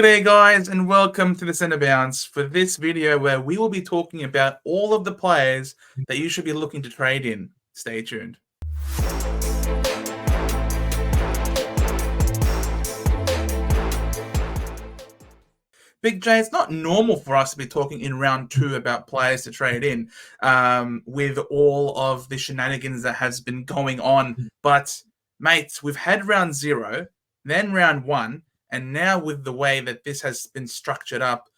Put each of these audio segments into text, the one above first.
G'day guys and welcome to the Centre Bounce for this video where we will be talking about all of the players that you should be looking to trade in. Stay tuned. Big J, it's not normal for us to be talking in round 2 about players to trade in with all of the shenanigans that has been going on. But, mates, we've had round 0, then round 1, and now with the way that this has been structured up,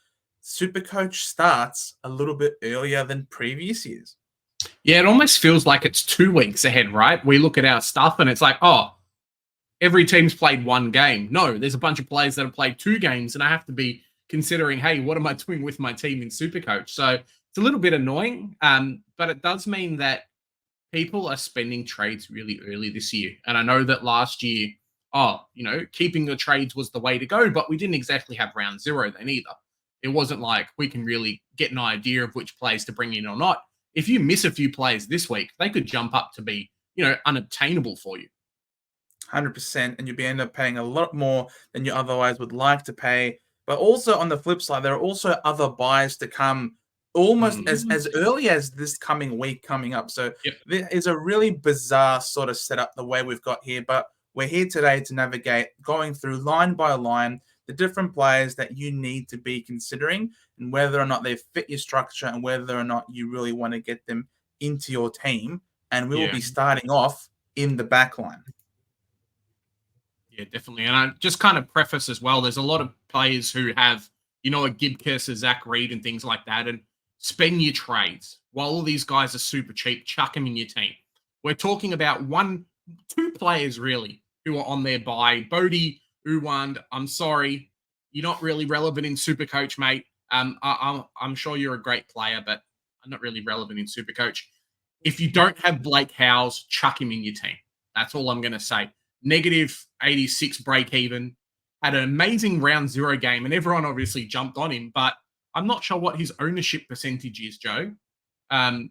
Supercoach starts a little bit earlier than previous years. Yeah, it almost feels like it's 2 weeks ahead, right? We look at our stuff and it's like, oh, every team's played 1 game. No, there's a bunch of players that have played 2 games, and I have to be considering, hey, what am I doing with my team in Supercoach? So it's a little bit annoying, but it does mean that people are spending trades really early this year. And I know that last year, keeping the trades was the way to go, but we didn't exactly have round 0 then either. It wasn't like we can really get an idea of which players to bring in or not. If you miss a few players this week, they could jump up to be, unobtainable for you. 100%, and you'll be end up paying a lot more than you otherwise would like to pay. But also on the flip side, there are also other buys to come almost as early as this coming week coming up. So This is a really bizarre sort of setup the way we've got here. But we're here today to navigate going through line by line the different players that you need to be considering and whether or not they fit your structure and whether or not you really want to get them into your team. And we will be starting off in the backline. Yeah, definitely. And I just kind of preface as well, there's a lot of players who have, a Gibcus, a Zach Reed and things like that, and spend your trades. While all these guys are super cheap, chuck them in your team. We're talking about 2 players really who are on their buy. Bodie, Uwand, I'm sorry, you're not really relevant in Supercoach, mate. I'm sure you're a great player, but I'm not really relevant in Supercoach. If you don't have Blake Howes, chuck him in your team. That's all I'm going to say. Negative 86 break even, had an amazing round 0 game, and everyone obviously jumped on him, but I'm not sure what his ownership percentage is, Joe. I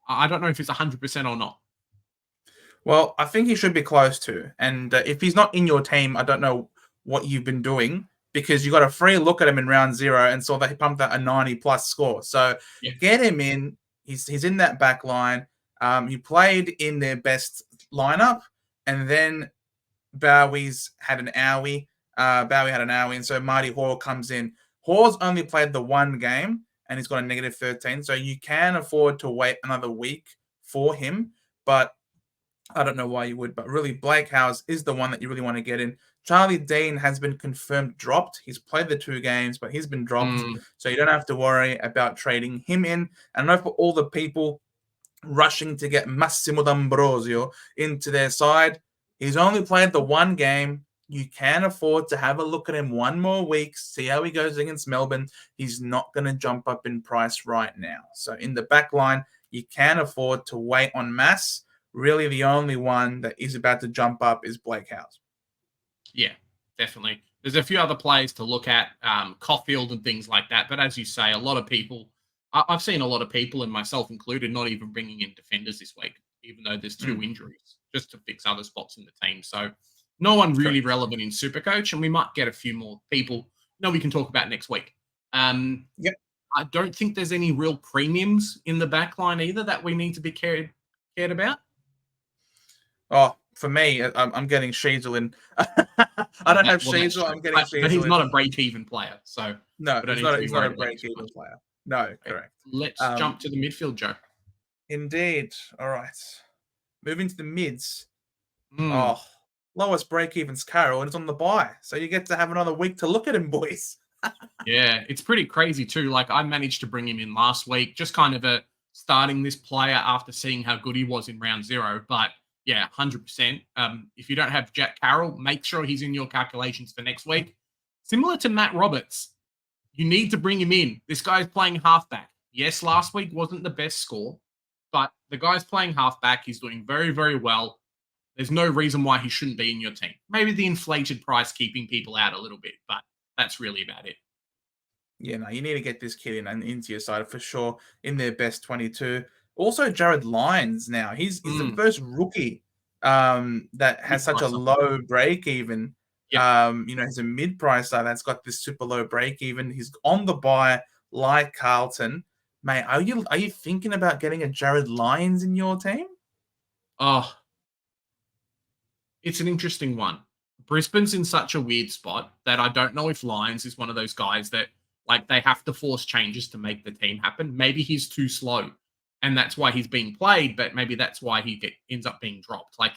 don't know if it's 100% or not. Well, I think he should be close to. And if he's not in your team, I don't know what you've been doing because you got a free look at him in round 0 and saw that he pumped out a 90+ score. So get him in. He's in that back line. He played in their best lineup, and then Bowie's had an owie. And so Marty Hoare comes in. Hoare's only played the 1 game, and he's got a negative 13. So you can afford to wait another week for him, but I don't know why you would. But really, Blake Howes is the one that you really want to get in. Charlie Dean has been confirmed dropped. He's played the 2 games, but he's been dropped. So you don't have to worry about trading him in. And I know for all the people rushing to get Massimo D'Ambrosio into their side, he's only played the 1 game. You can afford to have a look at him 1 more week, see how he goes against Melbourne. He's not going to jump up in price right now. So in the back line, you can afford to wait on Mass. Really, the only one that is about to jump up is Blake Howes. Yeah, definitely. There's a few other players to look at, Caulfield and things like that. But as you say, a lot of people, I've seen a lot of people, and myself included, not even bringing in defenders this week, even though there's 2 injuries, just to fix other spots in the team. So no one really relevant in Supercoach, and we might get a few more people we can talk about next week. I don't think there's any real premiums in the backline either that we need to be cared about. Oh, for me, I'm getting Sheasel in. I don't have Sheasel. I'm getting Sheasel. But he's not a break-even player, so no, he's not a break-even player. No, correct. Let's jump to the midfield, Joe. Indeed. All right. Moving to the mids. Oh, lowest break-even's Carroll, and it's on the buy. So you get to have another week to look at him, boys. Yeah, it's pretty crazy too. Like, I managed to bring him in last week, just kind of starting this player after seeing how good he was in round 0. But yeah, 100%. If you don't have Jack Carroll, make sure he's in your calculations for next week. Similar to Matt Roberts, you need to bring him in. This guy's playing halfback. Yes, last week wasn't the best score, but the guy's playing halfback. He's doing very, very well. There's no reason why he shouldn't be in your team. Maybe the inflated price keeping people out a little bit, but that's really about it. Yeah, no, you need to get this kid in and into your side for sure in their best 22. Also, Jared Lyons now. He's the first rookie that has such a low break even Yep. He's a mid-pricer that's got this super low break even. He's on the buy like Carlton. Mate, are you thinking about getting a Jared Lyons in your team? Oh, it's an interesting one. Brisbane's in such a weird spot that I don't know if Lyons is one of those guys that like they have to force changes to make the team happen. Maybe he's too slow, and that's why he's being played. But maybe that's why ends up being dropped. Like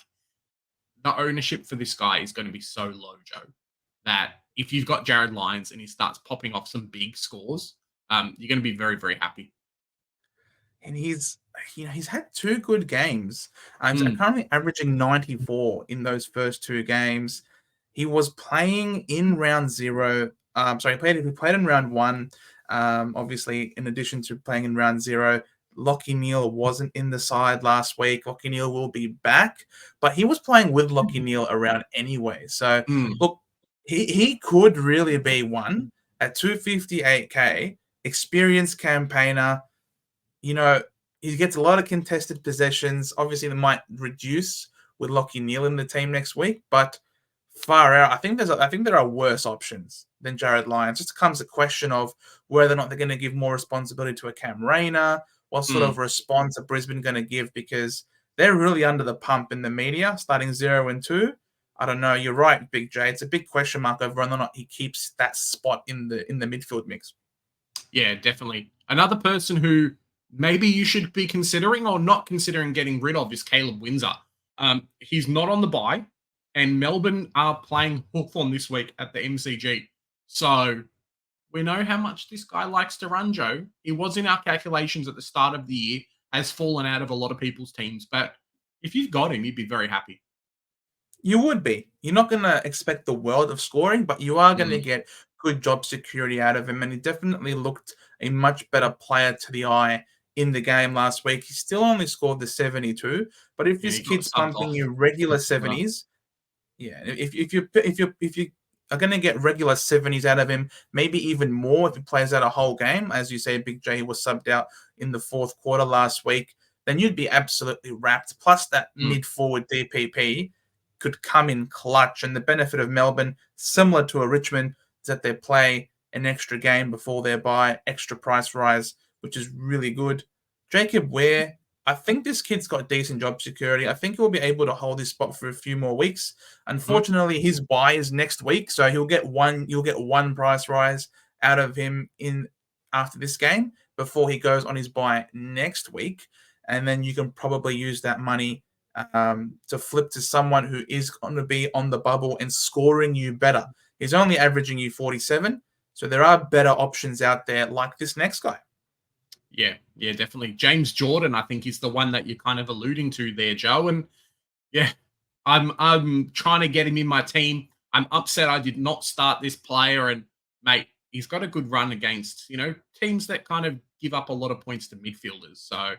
the ownership for this guy is going to be so low, Joe, that if you've got Jared Lyons and he starts popping off some big scores, you're going to be very, very happy. And he's had 2 good games. He's Mm, currently averaging 94 in those first 2 games. He was playing in round 0. He played in round 1. Obviously, in addition to playing in round 0, Lockie Neal wasn't in the side last week. Lockie Neal will be back, but he was playing with Lockie Neal around anyway. So, mm. look, he could really be one at 258k, experienced campaigner. you know, he gets a lot of contested possessions. Obviously, they might reduce with Lockie Neal in the team next week, but far out. I think there are worse options than Jared Lyons. Just comes a question of whether or not they're going to give more responsibility to a Cam Rayner. What sort of response are Brisbane going to give? Because they're really under the pump in the media, starting 0-2. I don't know. You're right, Big J. It's a big question mark over whether or not he keeps that spot in the midfield mix. Yeah, definitely. Another person who maybe you should be considering or not considering getting rid of is Caleb Windsor. He's not on the bye, and Melbourne are playing Hawthorn this week at the MCG. So we know how much this guy likes to run, Joe. He was in our calculations at the start of the year, has fallen out of a lot of people's teams. But if you've got him, you'd be very happy. You would be. You're not going to expect the world of scoring, but you are going to Mm, get good job security out of him. And he definitely looked a much better player to the eye in the game last week. He still only scored the 72, but if yeah, this he got kid's subbed pumping off. you regular Uh, 70s, yeah, if you are going to get regular 70s out of him, maybe even more if he plays out a whole game, as you say, Big J was subbed out in the fourth quarter last week, then you'd be absolutely wrapped. Plus that mm, mid forward DPP could come in clutch. And the benefit of Melbourne, similar to a Richmond, is that they play an extra game before their bye, extra price rise, which is really good. Jacob Ware, I think this kid's got decent job security. I think he'll be able to hold his spot for a few more weeks. mhm. Unfortunately, his buy is next week, so you'll get one price rise out of him in after this game before he goes on his buy next week. And then you can probably use that money to flip to someone who is going to be on the bubble and scoring you better. He's only averaging you 47, so there are better options out there like this next guy. Yeah, definitely. James Jordan, I think, is the one that you're kind of alluding to there, Joe. And yeah, I'm trying to get him in my team. I'm upset I did not start this player. And mate, he's got a good run against, teams that kind of give up a lot of points to midfielders. So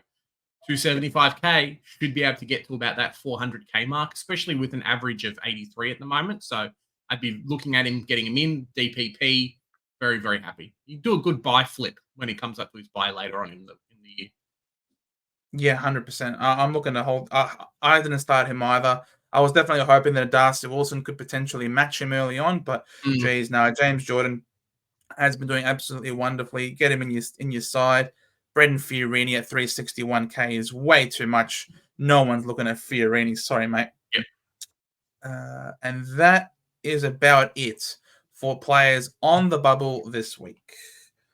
275k should be able to get to about that 400k mark, especially with an average of 83 at the moment. So I'd be looking at him, getting him in DPP. Very, very happy. You do a good buy flip when he comes up to his buy later on in the year. Yeah, 100%. I'm looking to hold. I didn't start him either. I was definitely hoping that Darcy Wilson could potentially match him early on, but Mm, geez, no. James Jordan has been doing absolutely wonderfully. Get him in your side. Brendan Fiorini at 361k is way too much. No one's looking at Fiorini. Sorry, mate. yeah, And that is about it for players on the bubble this week.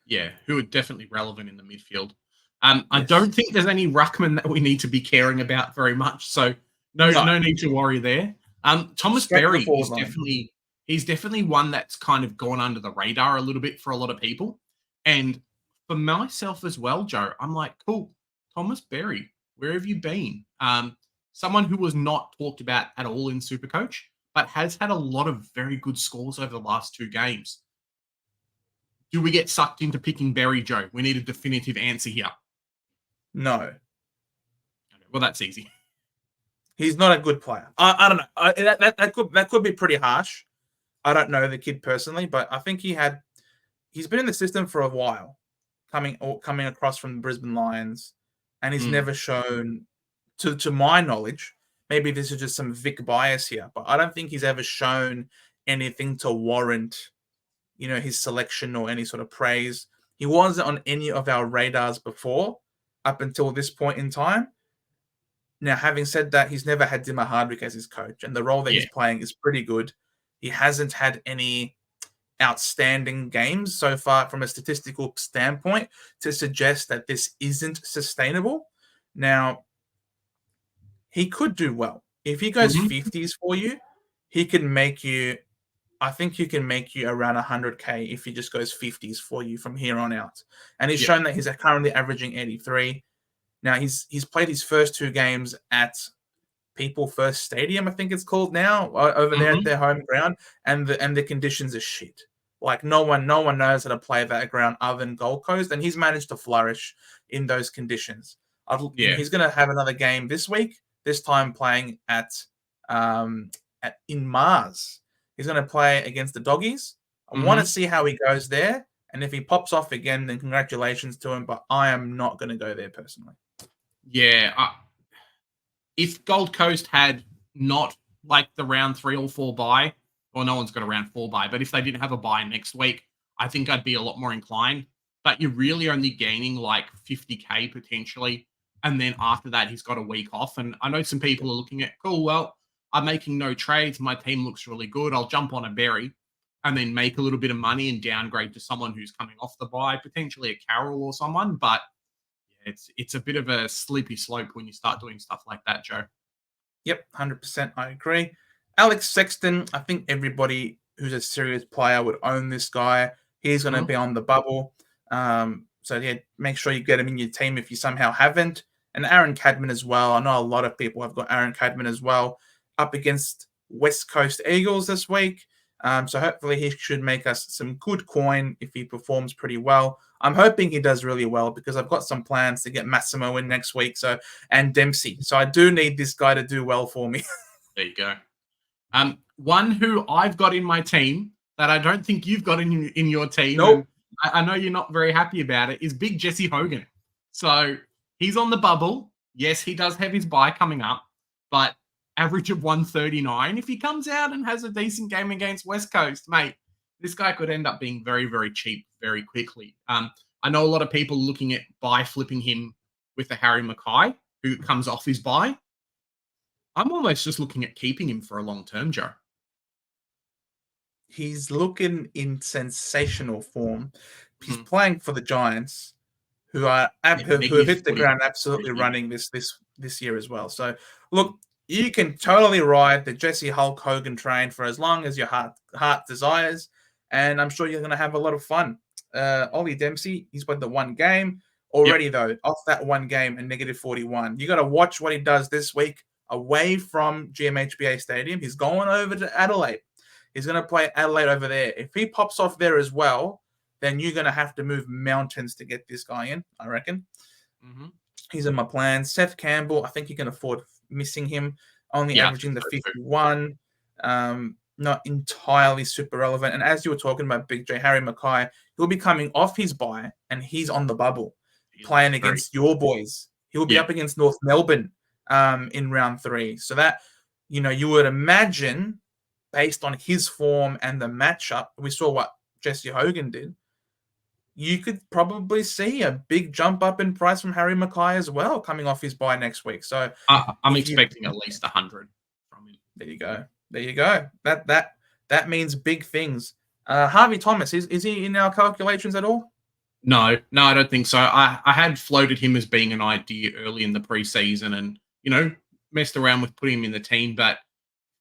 yeah, who are definitely relevant in the midfield. I Yes. don't think there's any ruckman that we need to be caring about very much. So no, No. no need to worry there. Thomas Straight to the Berry forward is line. definitely one that's kind of gone under the radar a little bit for a lot of people. And for myself as well, Joe, I'm like, cool, Thomas Berry, where have you been? Someone who was not talked about at all in Supercoach, but has had a lot of very good scores over the last 2 games. Do we get sucked into picking Berry, Joe? We need a definitive answer here. No. Okay, well, that's easy. He's not a good player. I don't know. That could be pretty harsh. I don't know the kid personally, but I think he's been in the system for a while, coming across from the Brisbane Lions, and he's Mm, never shown, to my knowledge, maybe this is just some Vic bias here, but I don't think he's ever shown anything to warrant, his selection or any sort of praise. He wasn't on any of our radars before, up until this point in time. Now, having said that, he's never had Dimmer Hardwick as his coach, and the role that Yeah. he's playing is pretty good. He hasn't had any outstanding games so far from a statistical standpoint to suggest that this isn't sustainable. Now, he could do well. If he goes Mhm. 50s for you, he can make you, I think he can make you around 100K if he just goes 50s for you from here on out. And he's Yeah. shown that he's currently averaging 83. Now, he's played his first 2 games at People First Stadium, I think it's called now, over there at Mhm. their home ground, and the conditions are shit. Like no one knows how to play that ground other than Gold Coast, and he's managed to flourish in those conditions. Yeah. He's going to have another game this week. This time playing um, in Mars. He's going to play against the Doggies. I want to Mhm. see how he goes there, and if he pops off again, then congratulations to him. But I am not going to go there personally. Yeah. If Gold Coast had not like the round 3 or 4 bye, well, no one's got a round 4 bye, but if they didn't have a bye next week, I think I'd be a lot more inclined. But you're really only gaining like 50K potentially. And then after that, he's got a week off. And I know some people are looking at, cool, well, I'm making no trades. My team looks really good. I'll jump on a berry and then make a little bit of money and downgrade to someone who's coming off the bye, potentially a Carroll or someone. But it's a bit of a sleepy slope when you start doing stuff like that, Joe. Yep, 100%. I agree. Alex Sexton, I think everybody who's a serious player would own this guy. He's going to Mhm. be on the bubble. So, yeah, make sure you get him in your team if you somehow haven't. And Aaron Cadman as well. I know a lot of people have got Aaron Cadman as well up against West Coast Eagles this week. So hopefully he should make us some good coin if he performs pretty well. I'm hoping he does really well because I've got some plans to get Massimo in next week. And Dempsey. So I do need this guy to do well for me. There you go. One who I've got in my team that I don't think you've got in your team, and Nope. I know you're not very happy about it, is Big Jesse Hogan. So he's on the bubble. Yes, he does have his bye coming up, but average of 139. If he comes out and has a decent game against West Coast, mate, this guy could end up being very, very cheap very quickly. I know a lot of people looking at buy flipping him with the Harry Mackay, who comes off his bye. I'm almost just looking at keeping him for a long term, Joe. He's looking in sensational form. He's Mhm. playing for the Giants, who Yeah, who have negative hit the 40 ground absolutely negative. running this year as well. So look, you can totally ride the Jesse Hulk Hogan train for as long as your heart desires, and I'm sure you're going to have a lot of fun. Ollie Dempsey, he's played the one game Yep. already though. Off that one game and negative 41. You got to watch what he does this week away from GMHBA Stadium. He's going over to Adelaide. He's going to play Adelaide over there. If he pops off there as well, then you're going to have to move mountains to get this guy in, I reckon. Mhm. He's in my plan. Seth Campbell, I think you can afford missing him, only Yeah, I averaging think the so too. 51. Not entirely super relevant. And as you were talking about Big J, Harry Mackay, he'll be coming off his bye and he's on the bubble He playing looks very against your boys. He'll be yeah. up against North Melbourne in round 3. So that, you would imagine based on his form and the matchup, we saw what Jesse Hogan did. You could probably see a big jump up in price from Harry Mackay as well coming off his bye next week. So I'm if you expecting at least 100 from him. there you go. There you go. That means big things. Harvey Thomas, is he in our calculations at all? No, I don't think so. I had floated him as being an idea early in the preseason and, messed around with putting him in the team, but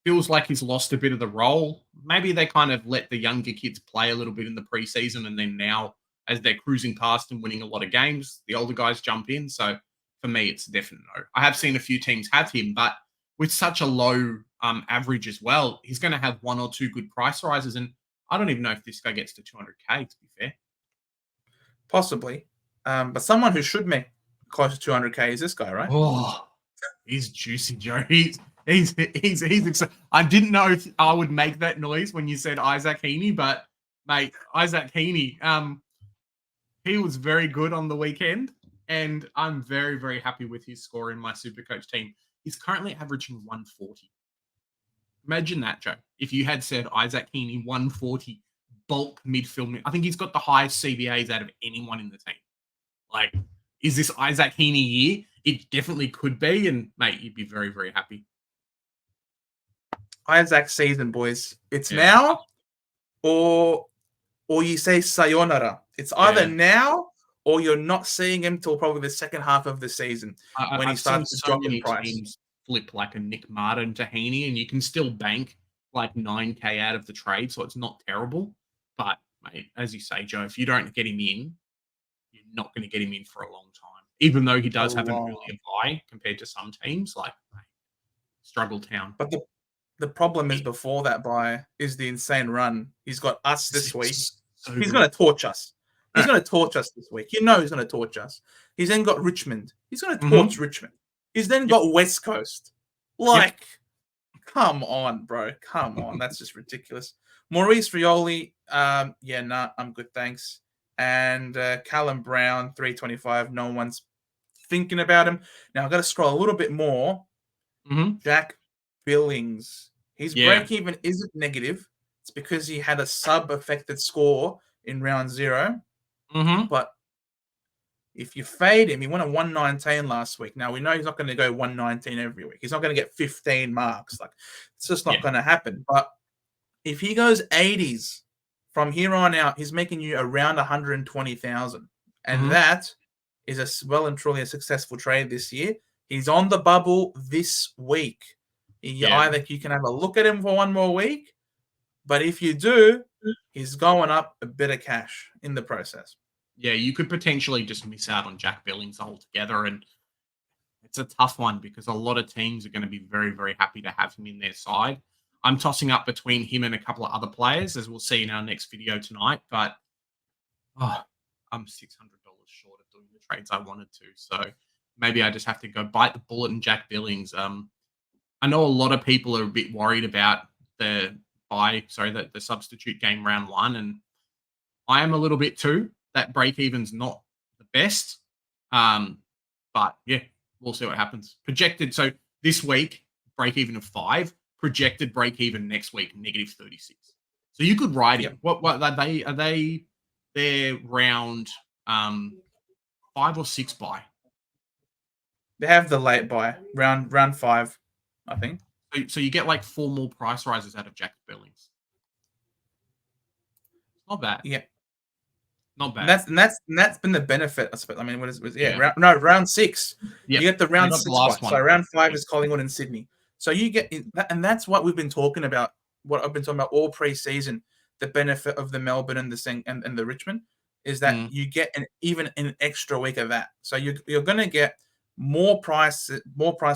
feels like he's lost a bit of the role. Maybe they kind of let the younger kids play a little bit in the preseason, and then now, as they're cruising past and winning a lot of games, the older guys jump in. So for me, it's a definite no. I have seen a few teams have him, but with such a low average as well, he's going to have one or two good price rises, and I don't even know if this guy gets to 200K. To be fair, Possibly. But someone who should make close to 200K is this guy, right? oh, he's juicy, Joe. He's. I didn't know if I would make that noise when you said Isaac Heaney, but mate, Isaac Heaney, he was very good on the weekend, and I'm very, very happy with his score in my Supercoach team. He's currently averaging 140. Imagine that, Joe. If you had said Isaac Heaney 140 bulk midfield, I think he's got the highest CBAs out of anyone in the team. Like, is this Isaac Heaney year? It definitely could be, and mate, you'd be very, very happy. Isaac season, boys. It's Yeah. now or you say sayonara. It's either Yeah. now or you're not seeing him till probably the second half of the season when he I've seen starts to so drop in many price. teams flip like a Nick Martin to Heaney, and you can still bank like 9K out of the trade, so it's not terrible. But mate, as you say, Joe, if you don't get him in, you're not going to get him in for a long time. Even though he does have an earlier buy compared to some teams, like mate, struggle town. But the problem is before that buy is the insane run. He's got us this week. So he's good. going to torch us. He's going to torch us this week. You know he's going to torch us. He's then got Richmond. He's going to torch Richmond. He's then got West Coast. Like, come on, bro. Come on. That's just ridiculous. Maurice Rioli, I'm good, thanks. And Callum Brown, 325. No one's thinking about him. Now, I've got to scroll a little bit more. Jack Billings. His break even isn't negative. It's because he had a sub-affected score in round 0. But if you fade him, he won a 119 last week. Now, we know he's not going to go 119 every week. He's not going to get 15 marks. Like, it's just not going to happen. But if he goes 80s from here on out, he's making you around 120,000. And that is well and truly a successful trade this year. He's on the bubble this week. Either you can have a look at him for one more week, but if you do, he's going up a bit of cash in the process. Yeah, you could potentially just miss out on Jack Billings altogether, and it's a tough one because a lot of teams are going to be very, very happy to have him in their side. I'm tossing up between him and a couple of other players, as we'll see in our next video tonight, but I'm $600 short of doing the trades I wanted to, so maybe I just have to go bite the bullet and Jack Billings. I know a lot of people are a bit worried about the substitute game round 1, and I am a little bit too. That break even's not the best. But yeah, we'll see what happens. Projected, so this week, break even of 5. Projected break even next week, negative 36. So you could ride him. What are they their round 5 or 6 buy? They have the late buy, round 5, I think. So you get like 4 more price rises out of Jack Billings. Not bad. Yeah. Not bad. And that's been the benefit, I suppose. I mean, round 6. You get the round 6 last one. So round 5 is Collingwood and Sydney. So you get, and that's what we've been talking about. What I've been talking about all preseason. The benefit of the Melbourne and the Richmond is that you get even an extra week of that. So you're going to get more price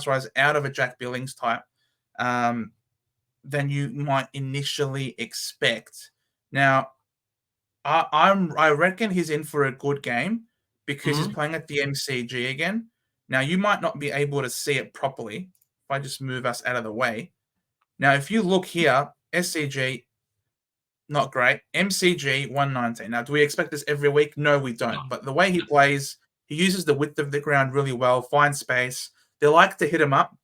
rise out of a Jack Billings type than you might initially expect. Now, I reckon he's in for a good game because he's playing at the MCG again. Now, you might not be able to see it properly if I just move us out of the way. Now, if you look here, SCG, not great. MCG, 119. Now, do we expect this every week? No, we don't. No. But the way he plays, he uses the width of the ground really well, finds space. They like to hit him up.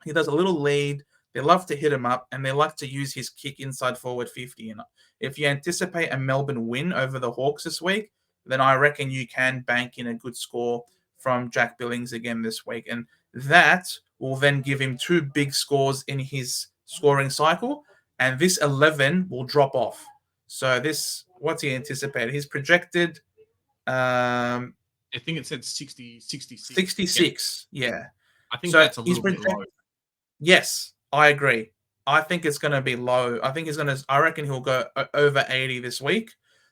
He does a little lead. They love to hit him up, and they like to use his kick inside forward 50. And if you anticipate a Melbourne win over the Hawks this week, then I reckon you can bank in a good score from Jack Billings again this week. And that will then give him 2 big scores in his scoring cycle, and this 11 will drop off. So what's he anticipated? He's projected... I think it said 66. 66, yeah. I think that's a little bit low. Yes, I agree. I think it's going to be low. I reckon he'll go over 80 this week,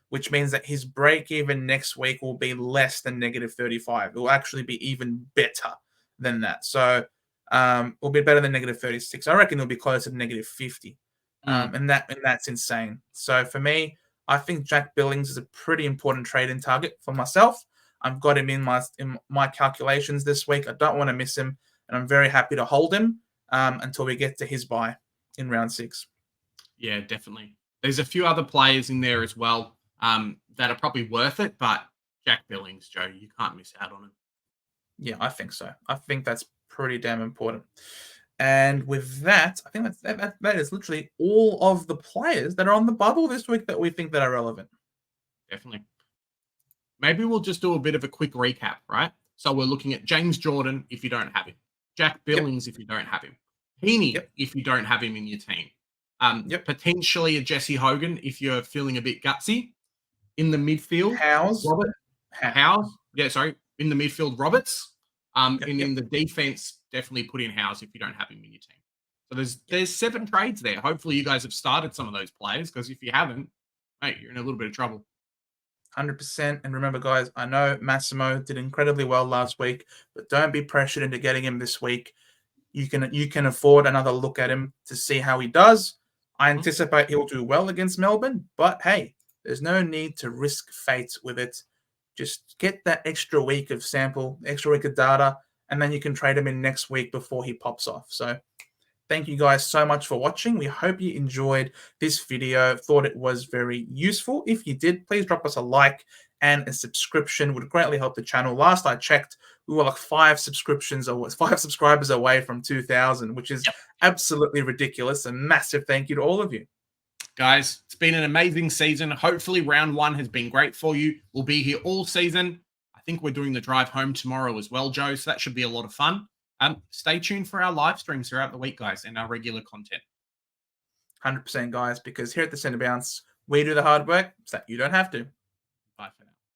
which means that his break even next week will be less than negative 35. It will actually be even better than that. So it'll be better than negative 36. I reckon it'll be closer to negative 50. And that's insane. So for me, I think Jack Billings is a pretty important trade-in target for myself. I've got him in my calculations this week. I don't want to miss him, and I'm very happy to hold him until we get to his buy in round 6. Yeah, definitely. There's a few other players in there as well that are probably worth it, but Jack Billings, Joe, you can't miss out on him. Yeah, I think so. I think that's pretty damn important. And with that, I think that is literally all of the players that are on the bubble this week that we think that are relevant. Definitely. Maybe we'll just do a bit of a quick recap, right? So we're looking at James Jordan if you don't have him, Jack Billings if you don't have him, Heaney if you don't have him in your team, potentially a Jesse Hogan if you're feeling a bit gutsy. In the midfield, Robert Howes. Yeah, sorry. In the midfield, Roberts. In the defense, definitely put in Howes if you don't have him in your team. So there's 7 trades there. Hopefully you guys have started some of those players, because if you haven't, mate, you're in a little bit of trouble. 100%. And remember, guys, I know Massimo did incredibly well last week, but don't be pressured into getting him this week. You can afford another look at him to see how he does. I anticipate he'll do well against Melbourne, but hey, there's no need to risk fate with it. Just get that extra week of sample, extra week of data, and then you can trade him in next week before he pops off. So thank you guys so much for watching. We hope you enjoyed this video, thought it was very useful. If you did, please drop us a like and a subscription. Would greatly help the channel. Last I checked, we were like 5 subscribers away from 2,000, which is absolutely ridiculous. A massive thank you to all of you. Guys, it's been an amazing season. Hopefully round 1 has been great for you. We'll be here all season. I think we're doing the drive home tomorrow as well, Joe, so that should be a lot of fun. Stay tuned for our live streams throughout the week, guys, and our regular content. 100%, guys, because here at the Centre Bounce, we do the hard work so that you don't have to. Bye for now.